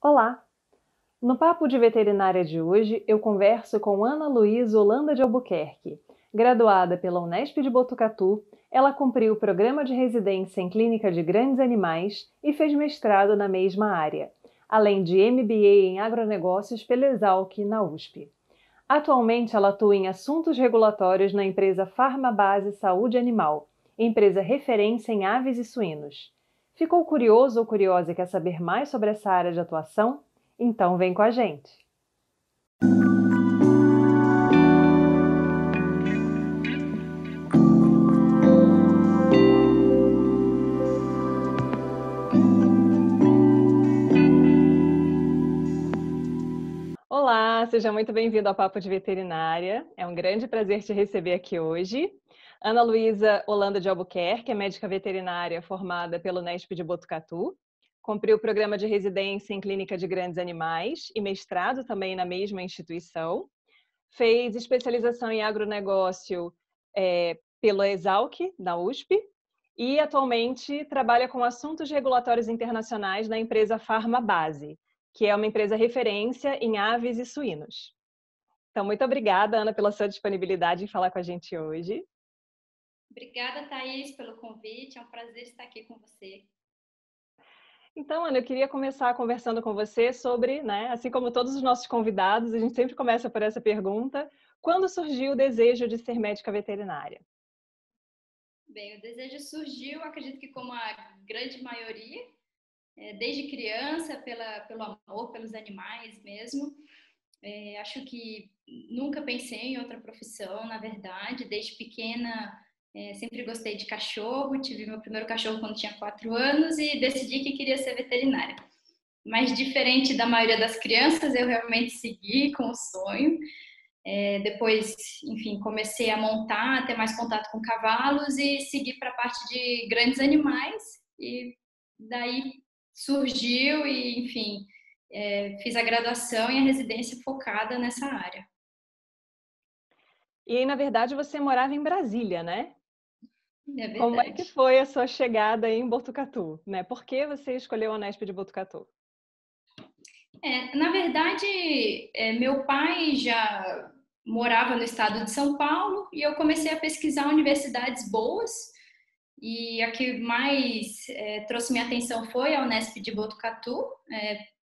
Olá! No Papo de Veterinária de hoje, eu converso com Ana Luísa Holanda de Albuquerque. Graduada pela Unesp de Botucatu, ela cumpriu o programa de residência em clínica de grandes animais e fez mestrado na mesma área, além de MBA em agronegócios pela Exalc, na USP. Atualmente, ela atua em assuntos regulatórios na empresa Farmabase Saúde Animal, empresa referência em aves e suínos. Ficou curioso ou curiosa e quer saber mais sobre essa área de atuação? Então vem com a gente! Olá, seja muito bem-vindo ao Papo de Veterinária. É um grande prazer te receber aqui hoje. Ana Luísa Holanda de Albuquerque é médica veterinária formada pelo Unesp de Botucatu. Cumpriu o programa de residência em clínica de grandes animais e mestrado também na mesma instituição. Fez especialização em agronegócio pela Exalc, na USP, e atualmente trabalha com assuntos regulatórios internacionais na empresa Farmabase, que é uma empresa referência em aves e suínos. Então, muito obrigada, Ana, pela sua disponibilidade em falar com a gente hoje. Obrigada, Thaís, pelo convite. É um prazer estar aqui com você. Então, Ana, eu queria começar conversando com você sobre, assim como todos os nossos convidados, a gente sempre começa por essa pergunta: quando surgiu o desejo de ser médica veterinária? Bem, o desejo surgiu, acredito que como a grande maioria, desde criança, pelo amor pelos animais mesmo. Acho que nunca pensei em outra profissão, na verdade. Desde pequena, sempre gostei de cachorro. Tive meu primeiro cachorro quando tinha 4 anos e decidi que queria ser veterinária. Mas diferente da maioria das crianças, eu realmente segui com o sonho. Depois, enfim, comecei a montar, ter mais contato com cavalos e seguir para a parte de grandes animais. E daí surgiu e, enfim, fiz a graduação e a residência focada nessa área. E aí, na verdade, você morava em Brasília, né? É Como é que verdade. foi a sua chegada em Botucatu, né? Por que você escolheu a Unesp de Botucatu? Na verdade, meu pai já morava no estado de São Paulo e eu comecei a pesquisar universidades boas. E a que mais trouxe minha atenção foi a Unesp de Botucatu,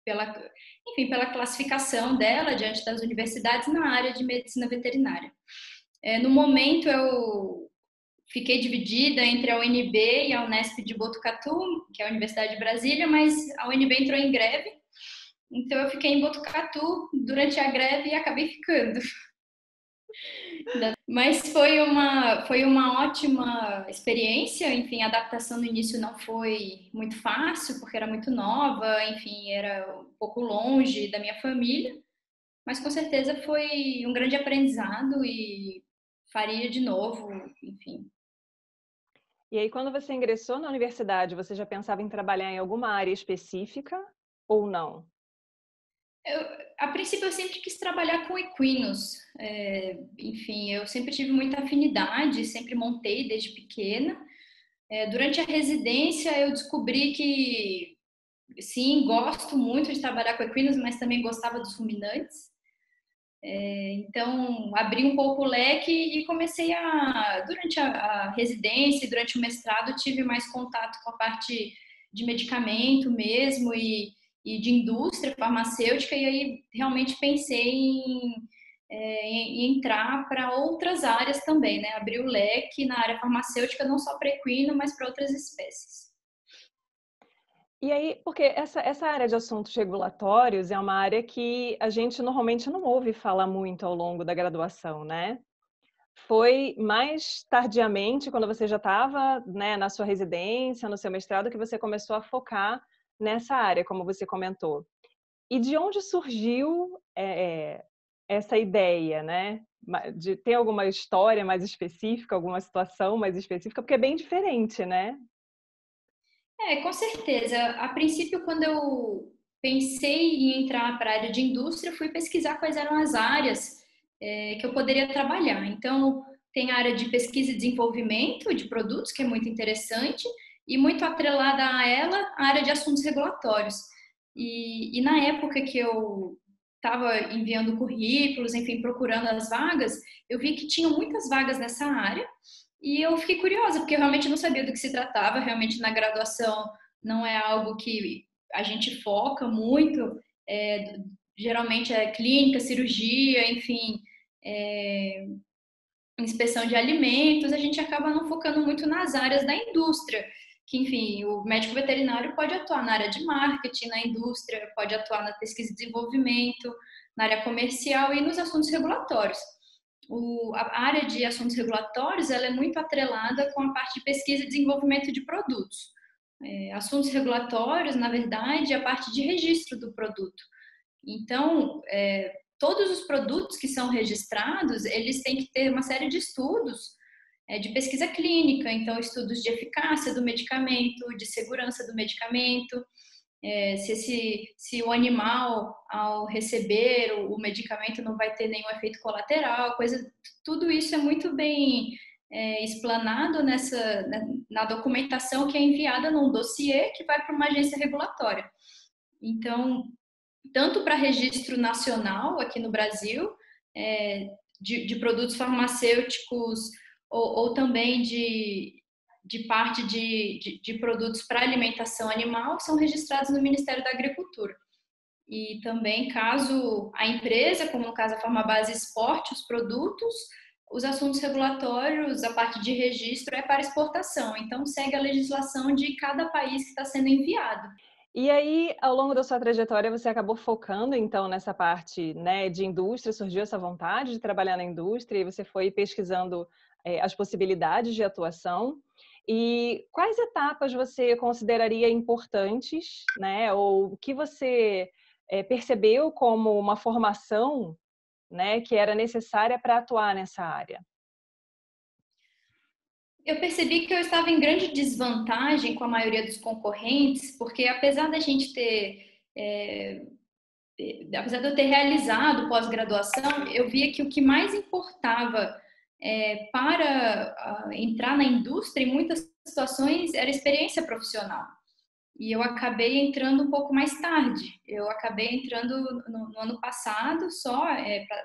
pela, enfim, pela classificação dela diante das universidades na área de medicina veterinária. No momento, eu fiquei dividida entre a UNB e a Unesp de Botucatu, que é a Universidade de Brasília, mas a UNB entrou em greve, então eu fiquei em Botucatu durante a greve e acabei ficando. Mas foi uma ótima experiência. Enfim, a adaptação no início não foi muito fácil, porque era muito nova, enfim, era um pouco longe da minha família, mas com certeza foi um grande aprendizado e faria de novo, enfim. E aí, quando você ingressou na universidade, você já pensava em trabalhar em alguma área específica ou não? Eu, a princípio, eu sempre quis trabalhar com equinos. Enfim, eu sempre tive muita afinidade, sempre montei desde pequena. Durante a residência, eu descobri que sim, gosto muito de trabalhar com equinos, mas também gostava dos ruminantes. Então, abri um pouco o leque e comecei durante a residência e durante o mestrado, tive mais contato com a parte de medicamento mesmo e de indústria farmacêutica, e aí realmente pensei em entrar para outras áreas também, né? Abrir o leque na área farmacêutica, não só para equino, mas para outras espécies. E aí, porque essa área de assuntos regulatórios é uma área que a gente normalmente não ouve falar muito ao longo da graduação, né? Foi mais tardiamente, quando você já estava, né, na sua residência, no seu mestrado, que você começou a focar nessa área, como você comentou. E de onde surgiu essa ideia, né? De ter alguma história mais específica, alguma situação mais específica, porque é bem diferente, né? Com certeza. A princípio, quando eu pensei em entrar para a área de indústria, fui pesquisar quais eram as áreas que eu poderia trabalhar. Então, tem a área de pesquisa e desenvolvimento de produtos, que é muito interessante, e muito atrelada a ela, a área de assuntos regulatórios. E na época que eu estava enviando currículos, enfim, procurando as vagas, eu vi que tinham muitas vagas nessa área e eu fiquei curiosa, porque eu realmente não sabia do que se tratava, realmente na graduação não é algo que a gente foca muito, geralmente é clínica, cirurgia, enfim, é, inspeção de alimentos, a gente acaba não focando muito nas áreas da indústria, que, enfim, o médico veterinário pode atuar na área de marketing, na indústria, pode atuar na pesquisa e desenvolvimento, na área comercial e nos assuntos regulatórios. A área de assuntos regulatórios ela é muito atrelada com a parte de pesquisa e desenvolvimento de produtos. Assuntos regulatórios, na verdade, é a parte de registro do produto. Então, todos os produtos que são registrados, eles têm que ter uma série de estudos de pesquisa clínica, então estudos de eficácia do medicamento, de segurança do medicamento, se o animal, ao receber o medicamento, não vai ter nenhum efeito colateral, tudo isso é muito bem explanado na documentação que é enviada num dossiê que vai para uma agência regulatória. Então, tanto para registro nacional aqui no Brasil, de produtos farmacêuticos ou também de parte de produtos para alimentação animal, são registrados no Ministério da Agricultura. E também, caso a empresa, como no caso a Farmabase, exporte os produtos, os assuntos regulatórios, a parte de registro é para exportação. Então, segue a legislação de cada país que está sendo enviado. E aí, ao longo da sua trajetória, você acabou focando, então, nessa parte, né, de indústria, surgiu essa vontade de trabalhar na indústria e você foi pesquisando as possibilidades de atuação. E quais etapas você consideraria importantes, né, ou o que você percebeu como uma formação, né, que era necessária para atuar nessa área? Eu percebi que eu estava em grande desvantagem com a maioria dos concorrentes, porque apesar da gente apesar de eu ter realizado pós-graduação, eu via que o que mais importava para entrar na indústria, em muitas situações, era experiência profissional. E eu acabei entrando um pouco mais tarde. Eu acabei entrando no ano passado, só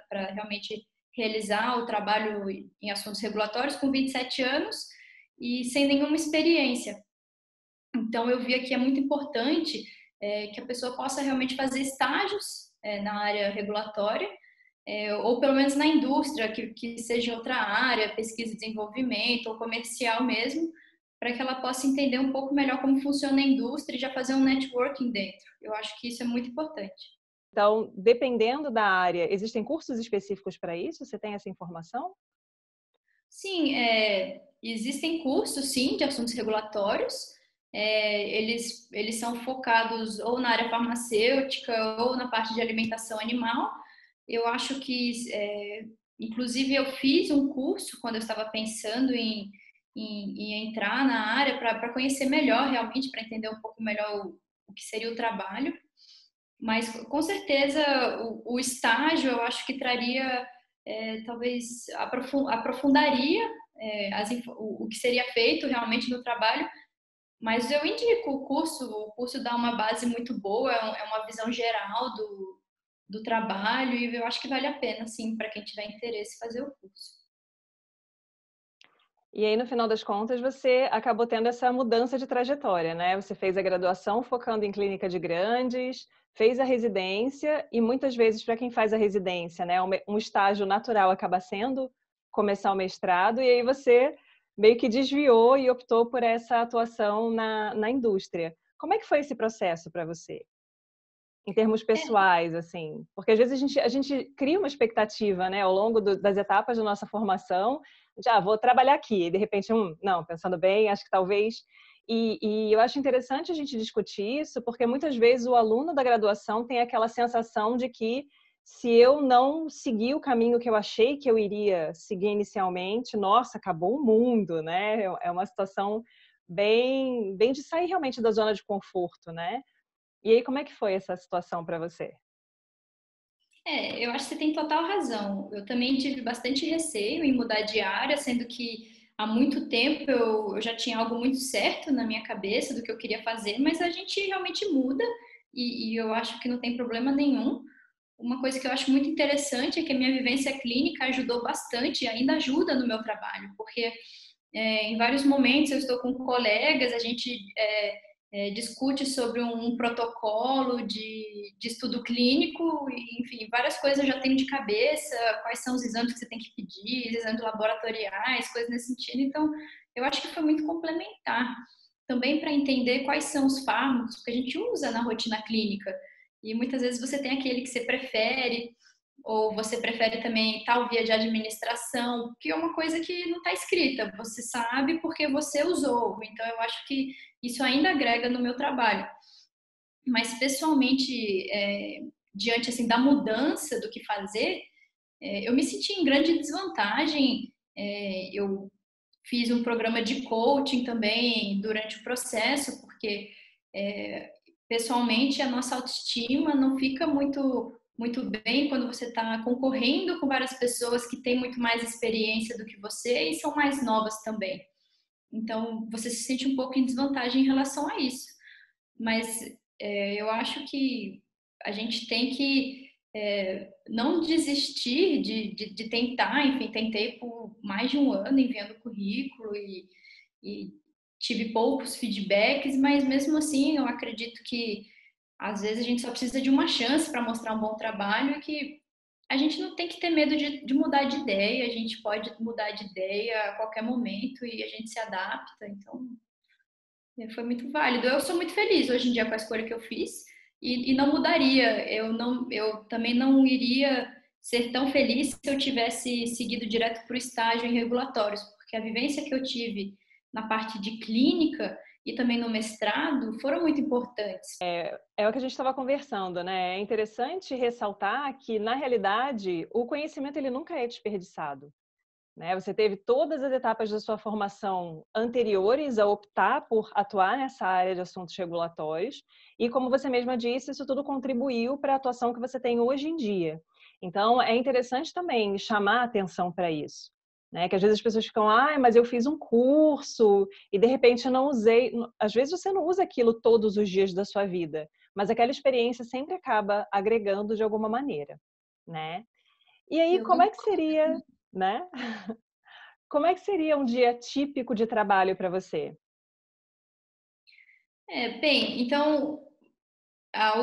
para realmente realizar o trabalho em assuntos regulatórios, com 27 anos e sem nenhuma experiência. Então, eu via que é muito importante que a pessoa possa realmente fazer estágios na área regulatória, ou pelo menos na indústria, que seja em outra área, pesquisa e desenvolvimento, ou comercial mesmo, para que ela possa entender um pouco melhor como funciona a indústria e já fazer um networking dentro. Eu acho que isso é muito importante. Então, dependendo da área, existem cursos específicos para isso? Você tem essa informação? Sim, existem cursos, sim, de assuntos regulatórios. Eles são focados ou na área farmacêutica ou na parte de alimentação animal. Eu acho que, inclusive, eu fiz um curso quando eu estava pensando em entrar na área para conhecer melhor, realmente, para entender um pouco melhor o que seria o trabalho. Mas, com certeza, o estágio eu acho que traria, talvez, aprofundaria o que seria feito realmente no trabalho. Mas eu indico o curso dá uma base muito boa, é uma visão geral do trabalho e eu acho que vale a pena, sim, para quem tiver interesse fazer o curso. E aí, no final das contas, você acabou tendo essa mudança de trajetória, né? Você fez a graduação focando em clínica de grandes, fez a residência e muitas vezes, para quem faz a residência, né, um estágio natural acaba sendo começar o mestrado e aí você meio que desviou e optou por essa atuação na indústria. Como é que foi esse processo para você? Em termos pessoais, assim, porque às vezes a gente cria uma expectativa, né, ao longo das etapas da nossa formação, já vou trabalhar aqui, e de repente, não, pensando bem, acho que talvez. E eu acho interessante a gente discutir isso, porque muitas vezes o aluno da graduação tem aquela sensação de que se eu não seguir o caminho que eu achei que eu iria seguir inicialmente, nossa, acabou o mundo, né? É uma situação bem de sair realmente da zona de conforto, né? E aí, como é que foi essa situação para você? Eu acho que você tem total razão. Eu também tive bastante receio em mudar de área, sendo que há muito tempo eu já tinha algo muito certo na minha cabeça do que eu queria fazer, mas a gente realmente muda e eu acho que não tem problema nenhum. Uma coisa que eu acho muito interessante é que a minha vivência clínica ajudou bastante e ainda ajuda no meu trabalho, porque em vários momentos eu estou com colegas, a gente discute sobre um protocolo de estudo clínico, enfim, várias coisas eu já tenho de cabeça, quais são os exames que você tem que pedir, exames laboratoriais, coisas nesse sentido. Então, eu acho que foi muito complementar. Também para entender quais são os fármacos que a gente usa na rotina clínica. E muitas vezes você tem aquele que você prefere, ou você prefere também tal via de administração, que é uma coisa que não está escrita, você sabe porque você usou. Então, eu acho que isso ainda agrega no meu trabalho. Mas, pessoalmente, diante assim, da mudança do que fazer, eu me senti em grande desvantagem. Eu fiz um programa de coaching também durante o processo, porque pessoalmente a nossa autoestima não fica muito bem quando você está concorrendo com várias pessoas que têm muito mais experiência do que você e são mais novas também. Então você se sente um pouco em desvantagem em relação a isso. Mas eu acho que a gente tem que não desistir de tentar. Enfim, tentei por mais de um ano enviando currículo e tive poucos feedbacks, mas mesmo assim eu acredito que às vezes a gente só precisa de uma chance para mostrar um bom trabalho e que a gente não tem que ter medo de mudar de ideia, a gente pode mudar de ideia a qualquer momento e a gente se adapta. Então, foi muito válido. Eu sou muito feliz hoje em dia com a escolha que eu fiz e não mudaria. Eu também não iria ser tão feliz se eu tivesse seguido direto para o estágio em regulatórios, porque a vivência que eu tive na parte de clínica e também no mestrado foram muito importantes. É o que a gente estava conversando, né? É interessante ressaltar que, na realidade, o conhecimento ele nunca é desperdiçado. Né? Você teve todas as etapas da sua formação anteriores a optar por atuar nessa área de assuntos regulatórios e, como você mesma disse, isso tudo contribuiu para a atuação que você tem hoje em dia. Então, é interessante também chamar a atenção para isso. Né? Que às vezes as pessoas ficam, mas eu fiz um curso e de repente eu não usei. Às vezes você não usa aquilo todos os dias da sua vida, mas aquela experiência sempre acaba agregando de alguma maneira, né? E aí, como é que seria, né? Como é que seria um dia típico de trabalho para você? Bem, então,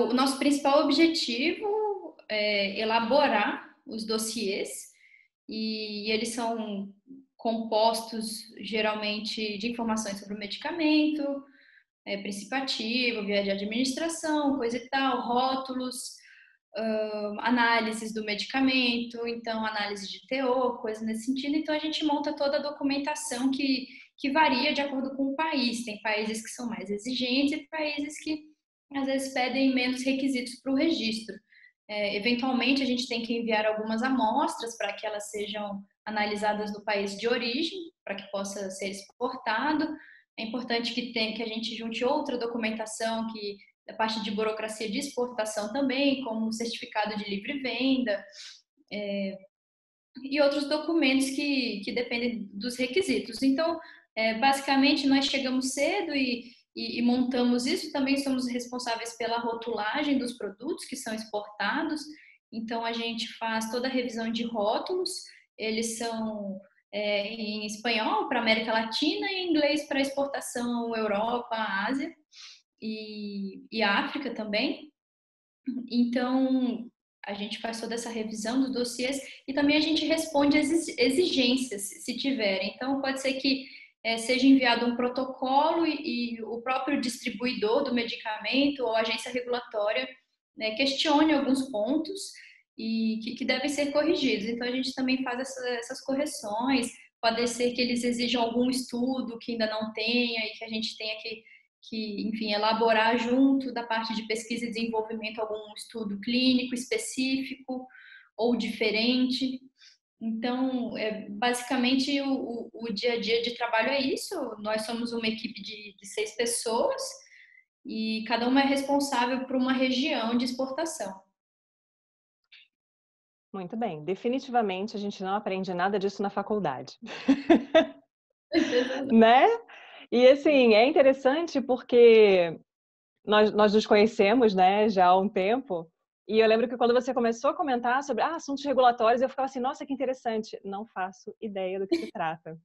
o nosso principal objetivo é elaborar os dossiês e eles são compostos geralmente de informações sobre o medicamento, princípio ativo, via de administração, coisa e tal, rótulos, análises do medicamento, então análise de teor, coisa nesse sentido. Então a gente monta toda a documentação que varia de acordo com o país. Tem países que são mais exigentes e países que às vezes pedem menos requisitos para o registro. Eventualmente a gente tem que enviar algumas amostras para que elas sejam analisadas no país de origem, para que possa ser exportado. É importante que a gente junte outra documentação que da parte de burocracia de exportação também, como certificado de livre venda, e outros documentos que dependem dos requisitos. Então, basicamente, nós chegamos cedo e montamos isso. Também somos responsáveis pela rotulagem dos produtos que são exportados. Então, a gente faz toda a revisão de rótulos. Eles são em espanhol para América Latina e em inglês para exportação Europa, Ásia e África também. Então, a gente faz toda essa revisão dos dossiês e também a gente responde às exigências, se tiverem. Então, pode ser que seja enviado um protocolo e o próprio distribuidor do medicamento ou a agência regulatória questione alguns pontos e que devem ser corrigidos. Então, a gente também faz essas correções. Pode ser que eles exijam algum estudo que ainda não tenha e que a gente tenha enfim, elaborar junto da parte de pesquisa e desenvolvimento algum estudo clínico específico ou diferente. Então, basicamente, o dia a dia de trabalho é isso. Nós somos uma equipe de 6 pessoas e cada uma é responsável por uma região de exportação. Muito bem. Definitivamente a gente não aprende nada disso na faculdade. Né? E assim, é interessante porque nós nos conhecemos, né, já há um tempo, e eu lembro que quando você começou a comentar sobre assuntos regulatórios, eu ficava assim, nossa, que interessante, não faço ideia do que se trata.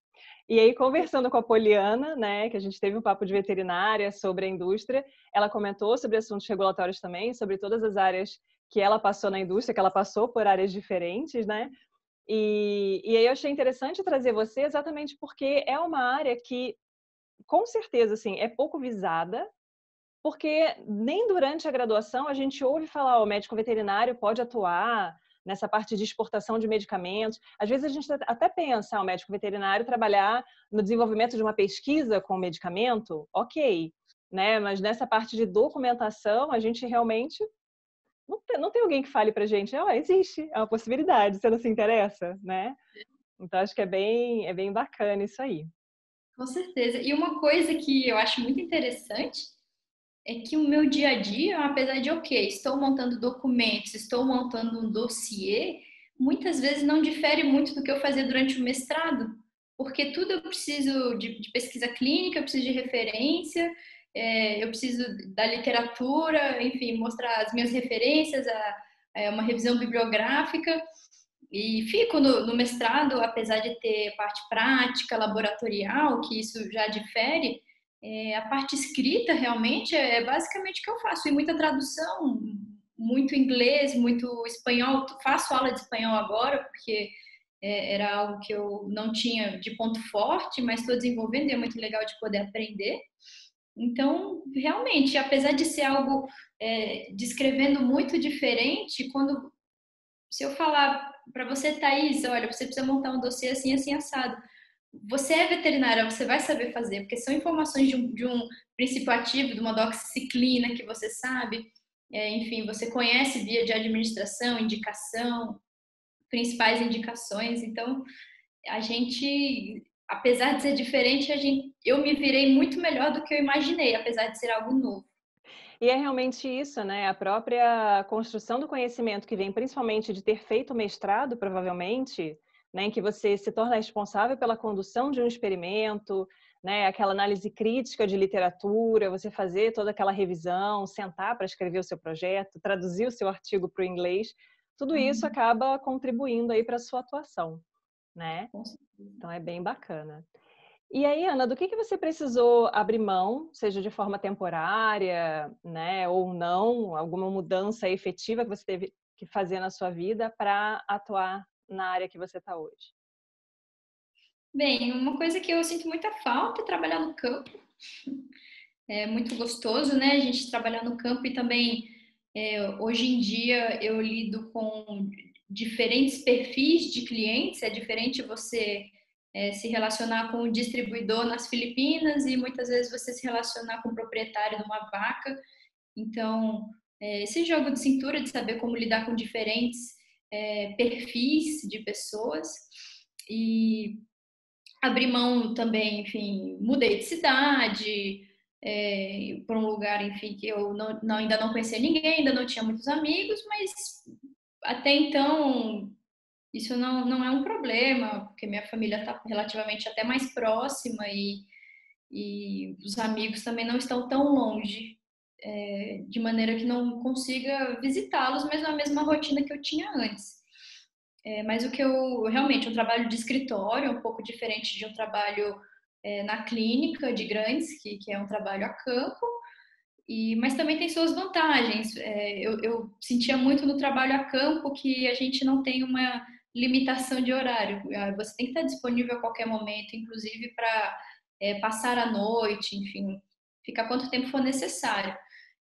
E aí, conversando com a Poliana, né, que a gente teve um papo de veterinária sobre a indústria, ela comentou sobre assuntos regulatórios também, sobre todas as áreas que ela passou na indústria, que ela passou por áreas diferentes, né? E aí eu achei interessante trazer você exatamente porque é uma área que, com certeza, assim, é pouco visada, porque nem durante a graduação a gente ouve falar, o médico veterinário pode atuar nessa parte de exportação de medicamentos. Às vezes a gente até pensa, o médico veterinário trabalhar no desenvolvimento de uma pesquisa com medicamento, ok, né? Mas nessa parte de documentação, a gente realmente não tem alguém que fale pra gente, existe, é uma possibilidade, você não se interessa, né? Então acho que é bem bacana isso aí. Com certeza. E uma coisa que eu acho muito interessante é que o meu dia a dia, apesar de, ok, estou montando documentos, estou montando um dossiê, muitas vezes não difere muito do que eu fazia durante o mestrado, porque tudo eu preciso de pesquisa clínica, eu preciso de referência, eu preciso da literatura, enfim, mostrar as minhas referências, uma revisão bibliográfica, e fico no mestrado, apesar de ter parte prática, laboratorial, que isso já difere, a parte escrita realmente é basicamente o que eu faço. E muita tradução, muito inglês, muito espanhol. Faço aula de espanhol agora, porque era algo que eu não tinha de ponto forte, mas estou desenvolvendo e é muito legal de poder aprender. Então, realmente, apesar de ser algo descrevendo muito diferente, quando se eu falar para você, Thaís, olha, você precisa montar um dossiê assim, assim, assado. Você é veterinária, você vai saber fazer, porque são informações de um princípio ativo, de uma doxiciclina que você sabe, enfim, você conhece via de administração, indicação, principais indicações. Então, a gente, apesar de ser diferente, eu me virei muito melhor do que eu imaginei, apesar de ser algo novo. E é realmente isso, né? A própria construção do conhecimento que vem principalmente de ter feito mestrado, provavelmente, né, em que você se torna responsável pela condução de um experimento, né, aquela análise crítica de literatura, você fazer toda aquela revisão, sentar para escrever o seu projeto, traduzir o seu artigo para o inglês, tudo isso acaba contribuindo aí para a sua atuação, né? Então é bem bacana. E aí, Ana, do que você precisou abrir mão, seja de forma temporária, né, ou não, alguma mudança efetiva que você teve que fazer na sua vida para atuar na área que você está hoje? Bem, uma coisa que eu sinto muita falta é trabalhar no campo. É muito gostoso, né? A gente trabalhar no campo e também hoje em dia eu lido com diferentes perfis de clientes. É diferente você se relacionar com um distribuidor nas Filipinas e muitas vezes você se relacionar com o proprietário de uma vaca. Então, esse jogo de cintura de saber como lidar com diferentes perfis de pessoas e abri mão também, enfim, mudei de cidade, para um lugar, enfim, que eu ainda não conhecia ninguém, ainda não tinha muitos amigos, mas até então isso não é um problema, porque minha família está relativamente até mais próxima e os amigos também não estão tão longe, de maneira que não consiga visitá-los, mas na mesma rotina que eu tinha antes. Mas o que eu realmente, um trabalho de escritório, um pouco diferente de um trabalho na clínica de grandes, que é um trabalho a campo, mas também tem suas vantagens. Eu sentia muito no trabalho a campo que a gente não tem uma limitação de horário. Você tem que estar disponível a qualquer momento, inclusive para passar a noite, enfim, ficar quanto tempo for necessário.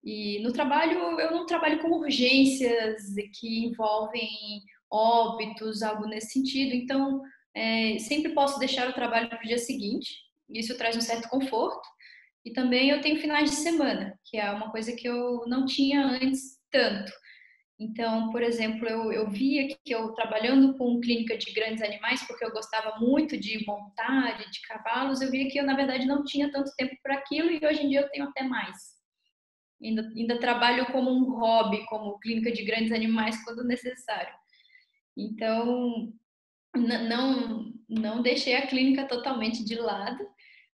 E no trabalho, eu não trabalho com urgências que envolvem óbitos, algo nesse sentido. Então, sempre posso deixar o trabalho para o dia seguinte. Isso traz um certo conforto. E também eu tenho finais de semana, que é uma coisa que eu não tinha antes tanto. Então, por exemplo, eu via que eu trabalhando com clínica de grandes animais, porque eu gostava muito de montar e de cavalos, eu via que eu, na verdade, não tinha tanto tempo para aquilo e hoje em dia eu tenho até mais. Ainda trabalho como um hobby, como clínica de grandes animais quando necessário. Então, não deixei a clínica totalmente de lado,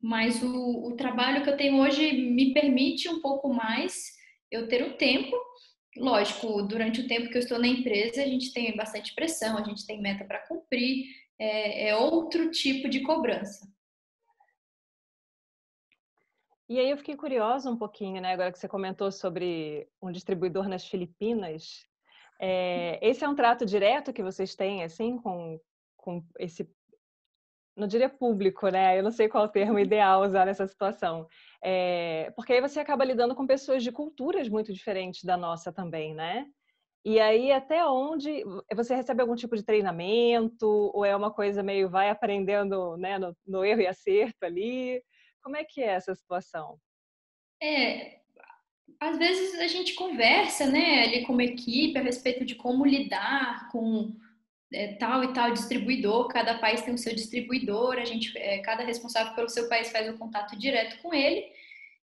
mas o trabalho que eu tenho hoje me permite um pouco mais eu ter o tempo. Lógico, durante o tempo que eu estou na empresa, a gente tem bastante pressão, a gente tem meta para cumprir, é outro tipo de cobrança. E aí eu fiquei curiosa um pouquinho, né, agora que você comentou sobre um distribuidor nas Filipinas. Esse é um trato direto que vocês têm, assim, com esse, não diria público, né? Eu não sei qual o termo ideal usar nessa situação. Porque aí você acaba lidando com pessoas de culturas muito diferentes da nossa também, né? E aí, até onde você recebe algum tipo de treinamento, ou é uma coisa meio vai aprendendo, né, no erro e acerto ali? Como é que é essa situação? É, às vezes a gente conversa, né, ali como equipe a respeito de como lidar com tal e tal distribuidor, cada país tem o seu distribuidor, a gente, cada responsável pelo seu país faz o contato direto com ele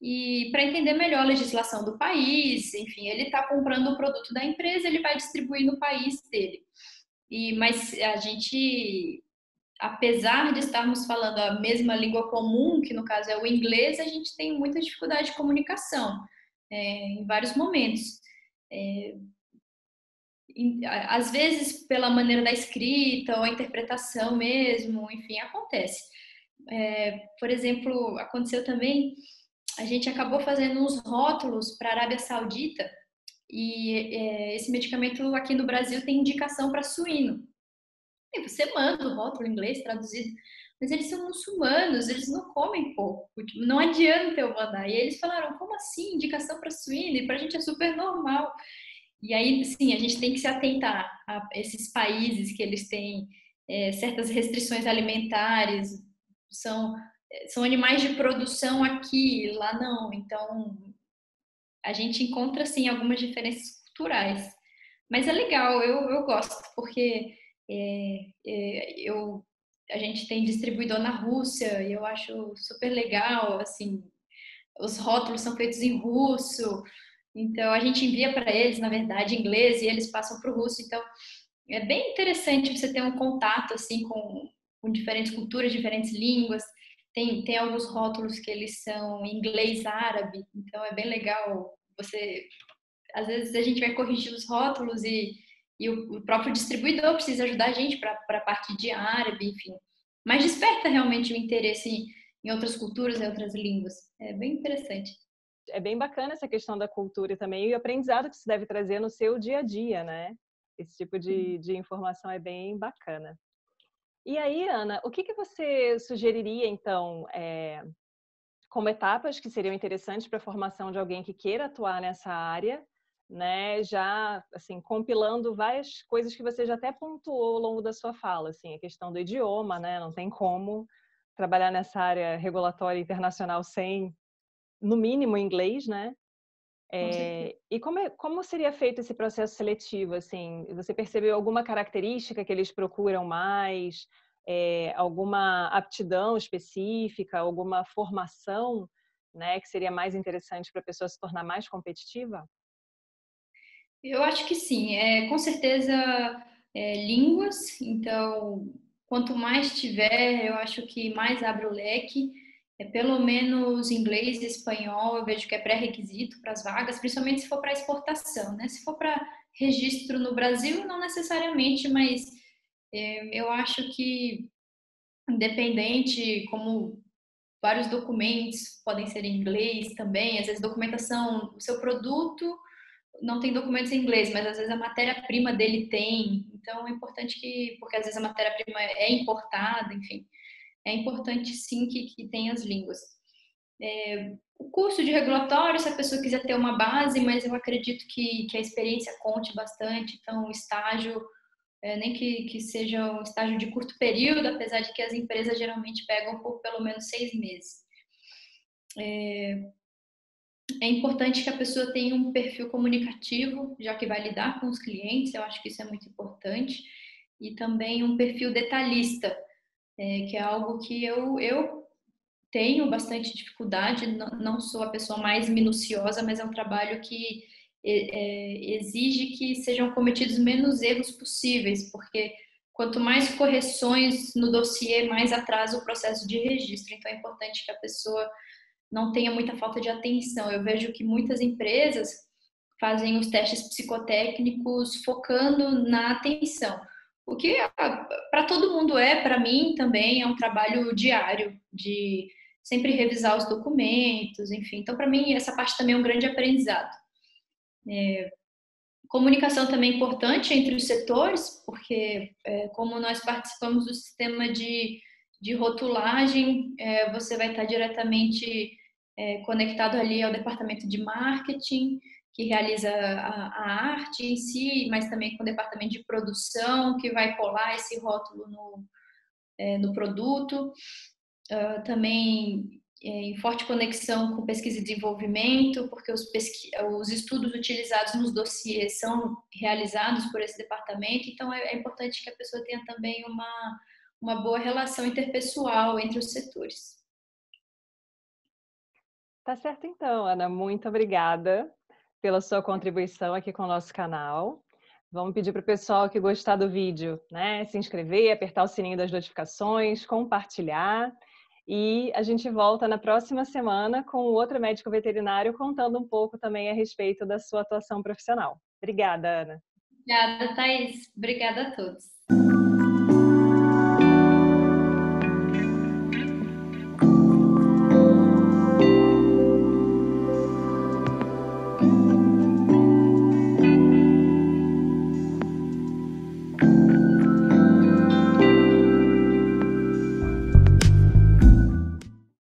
e para entender melhor a legislação do país, enfim, ele está comprando o produto da empresa, ele vai distribuir no país dele. Mas a gente, apesar de estarmos falando a mesma língua comum, que no caso é o inglês, a gente tem muita dificuldade de comunicação em vários momentos. Às vezes pela maneira da escrita ou a interpretação mesmo, enfim, acontece. Por exemplo, aconteceu também, a gente acabou fazendo uns rótulos para a Arábia Saudita e esse medicamento aqui no Brasil tem indicação para suíno. E você manda o rótulo em inglês traduzido, mas eles são muçulmanos, eles não comem porco, tipo, não adianta eu mandar. E eles falaram, como assim, indicação para suíno? E para a gente é super normal. E aí, sim, a gente tem que se atentar a esses países que eles têm certas restrições alimentares, são, são animais de produção aqui, lá não. Então, a gente encontra, sim, algumas diferenças culturais. Mas é legal, eu gosto, porque a gente tem distribuidor na Rússia e eu acho super legal, assim, os rótulos são feitos em russo, então a gente envia para eles, na verdade, em inglês e eles passam para o russo. Então é bem interessante você ter um contato assim com diferentes culturas, diferentes línguas. Tem alguns rótulos que eles são em inglês árabe, então é bem legal você. Às vezes a gente vai corrigir os rótulos e o próprio distribuidor precisa ajudar a gente para a parte de árabe, enfim. Mas desperta realmente o interesse em outras culturas, em outras línguas. É bem interessante. É bem bacana essa questão da cultura também e o aprendizado que se deve trazer no seu dia a dia, né? Esse tipo de informação é bem bacana. E aí, Ana, o que que você sugeriria, então, como etapas que seriam interessantes para a formação de alguém que queira atuar nessa área, né? Já, assim, compilando várias coisas que você já até pontuou ao longo da sua fala, assim, a questão do idioma, né? Não tem como trabalhar nessa área regulatória internacional sem, no mínimo, inglês, né? Com certeza. E como seria feito esse processo seletivo? Assim, você percebeu alguma característica que eles procuram mais? Alguma aptidão específica? Alguma formação, né, que seria mais interessante para a pessoa se tornar mais competitiva? Eu acho que sim, com certeza línguas, então quanto mais tiver, eu acho que mais abre o leque. Pelo menos inglês e espanhol, eu vejo que é pré-requisito para as vagas, principalmente se for para exportação, né? Se for para registro no Brasil, não necessariamente, mas eu acho que independente, como vários documentos podem ser em inglês também, às vezes documentação, o seu produto não tem documentos em inglês, mas às vezes a matéria-prima dele tem. Então é importante que, porque às vezes a matéria-prima é importada, enfim, é importante sim que tenha as línguas. O curso de regulatório, se a pessoa quiser ter uma base, mas eu acredito que a experiência conte bastante, então o estágio, nem que seja um estágio de curto período, apesar de que as empresas geralmente pegam por pelo menos 6 meses. É importante que a pessoa tenha um perfil comunicativo, já que vai lidar com os clientes, eu acho que isso é muito importante, e também um perfil detalhista, que é algo que eu tenho bastante dificuldade, não sou a pessoa mais minuciosa, mas é um trabalho que exige que sejam cometidos menos erros possíveis, porque quanto mais correções no dossiê, mais atrasa o processo de registro. Então, é importante que a pessoa não tenha muita falta de atenção. Eu vejo que muitas empresas fazem os testes psicotécnicos focando na atenção. O que para todo mundo para mim também é um trabalho diário de sempre revisar os documentos, enfim. Então, para mim, essa parte também é um grande aprendizado. Comunicação também é importante entre os setores, porque como nós participamos do sistema de rotulagem, você vai estar diretamente conectado ali ao departamento de marketing, que realiza a arte em si, mas também com o departamento de produção, que vai colar esse rótulo no produto. Também em forte conexão com pesquisa e desenvolvimento, porque os estudos utilizados nos dossiês são realizados por esse departamento, então é importante que a pessoa tenha também uma boa relação interpessoal entre os setores. Tá certo então, Ana. Muito obrigada pela sua contribuição aqui com o nosso canal. Vamos pedir para o pessoal que gostar do vídeo, né, se inscrever, apertar o sininho das notificações, compartilhar. E a gente volta na próxima semana com outro médico veterinário contando um pouco também a respeito da sua atuação profissional. Obrigada, Ana. Obrigada, Thaís. Obrigada a todos.